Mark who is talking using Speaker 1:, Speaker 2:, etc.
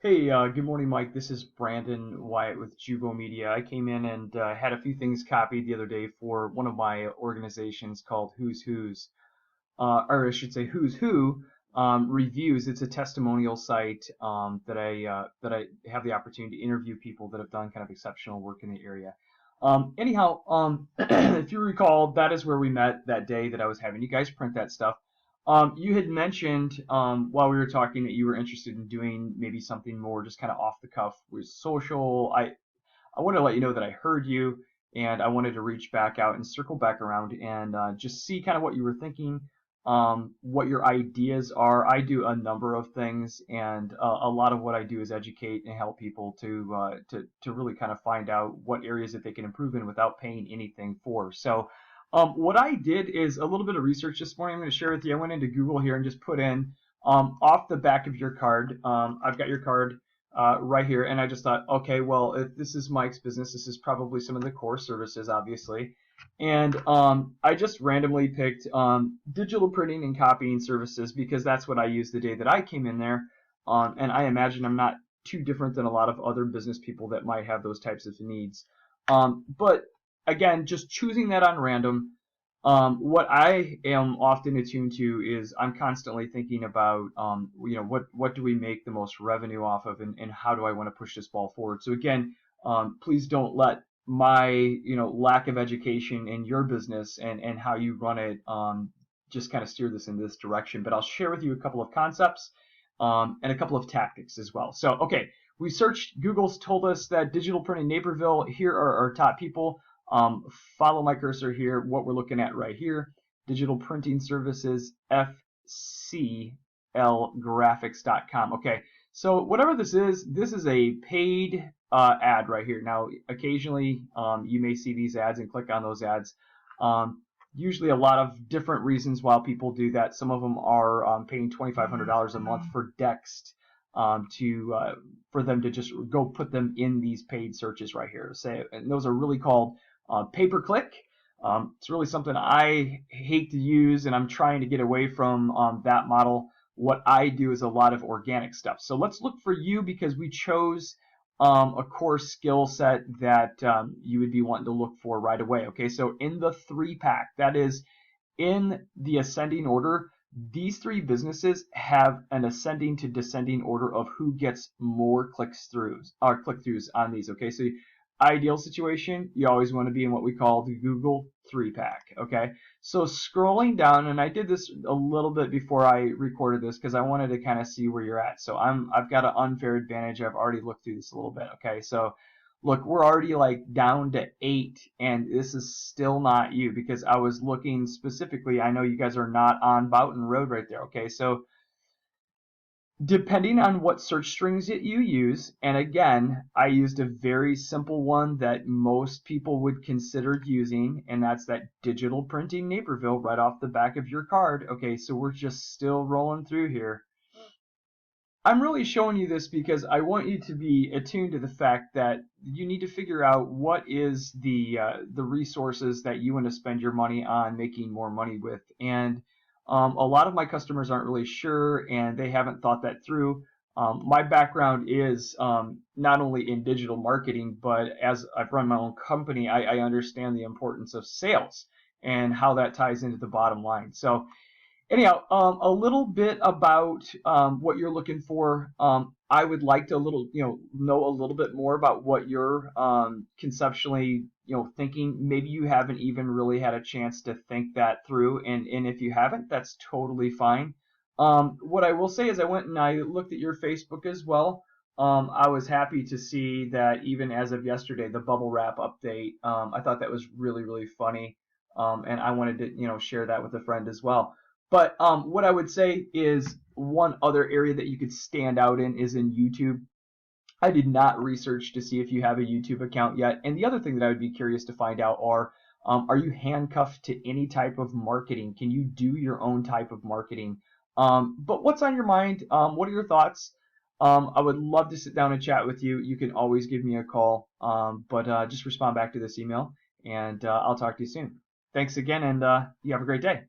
Speaker 1: Hey, good morning, Mike. This is Brandon Wyatt with Jubo Media. I came in and had a few things copied the other day for one of my organizations called or I should say Who's Who Reviews. It's a testimonial site that I have the opportunity to interview people that have done kind of exceptional work in the area. If you recall, that is where we met that day that I was having you guys print that stuff. You had mentioned while we were talking that you were interested in doing maybe something more just kind of off the cuff with social. I want to let you know that I heard you, and I wanted to reach back out and circle back around and just see kind of what you were thinking, what your ideas are. I do a number of things, and a lot of what I do is educate and help people to really kind of find out what areas that they can improve in without paying anything for. So. What I did is a little bit of research this morning. I'm going to share with you. I went into Google here and just put in off the back of your card. I've got your card right here, and I just thought, okay, well, if this is Mike's business, this is probably some of the core services, obviously. And I just randomly picked digital printing and copying services because that's what I used the day that I came in there. And I imagine I'm not too different than a lot of other business people that might have those types of needs. But again, just choosing that on random. What I am often attuned to is I'm constantly thinking about, what do we make the most revenue off of, and how do I want to push this ball forward? So again, please don't let my, lack of education in your business and how you run it, just kind of steer this in this direction. But I'll share with you a couple of concepts, and a couple of tactics as well. So, okay, we searched, Google's told us that digital printing Naperville, here are our top people. Follow my cursor here, what we're looking at right here, digital printing services, fclgraphics.com. Okay, so whatever this is a paid ad right here. Now, occasionally you may see these ads and click on those ads. Usually a lot of different reasons why people do that. Some of them are paying $2,500 a month for Dext for them to just go put them in these paid searches right here. And those are really called pay-per-click. It's really something I hate to use, and I'm trying to get away from that model. What I do is a lot of organic stuff. So let's look for you because we chose a core skill set that you would be wanting to look for right away. Okay, so in the 3-pack, that is in the ascending order, these 3 businesses have an ascending to descending order of who gets more click-throughs on these. Okay, so ideal situation, you always want to be in what we call the Google 3-pack. Okay, so scrolling down, and I did this a little bit before I recorded this because I wanted to kind of see where you're at. So I've got an unfair advantage. I've already looked through this a little bit. Okay, so look, we're already like down to 8, and this is still not you because I was looking specifically. I know you guys are not on Boughton Road right there. Okay, so depending on what search strings that you use, and again, I used a very simple one that most people would consider using, and that's that digital printing Naperville right off the back of your card. Okay, so we're just still rolling through here. I'm really showing you this because I want you to be attuned to the fact that you need to figure out what is the resources that you want to spend your money on making more money with. And a lot of my customers aren't really sure, and they haven't thought that through. My background is not only in digital marketing, but as I've run my own company, I understand the importance of sales and how that ties into the bottom line. So anyhow, a little bit about what you're looking for. I would like to know a little bit more about what you're conceptually, thinking. Maybe you haven't even really had a chance to think that through, and if you haven't, that's totally fine. What I will say is I went and I looked at your Facebook as well. I was happy to see that even as of yesterday, the bubble wrap update. I thought that was really, really funny, and I wanted to, share that with a friend as well. But what I would say is one other area that you could stand out in is in YouTube. I did not research to see if you have a YouTube account yet. And the other thing that I would be curious to find out are you handcuffed to any type of marketing? Can you do your own type of marketing? But what's on your mind? What are your thoughts? I would love to sit down and chat with you. You can always give me a call, but just respond back to this email, and I'll talk to you soon. Thanks again, and you have a great day.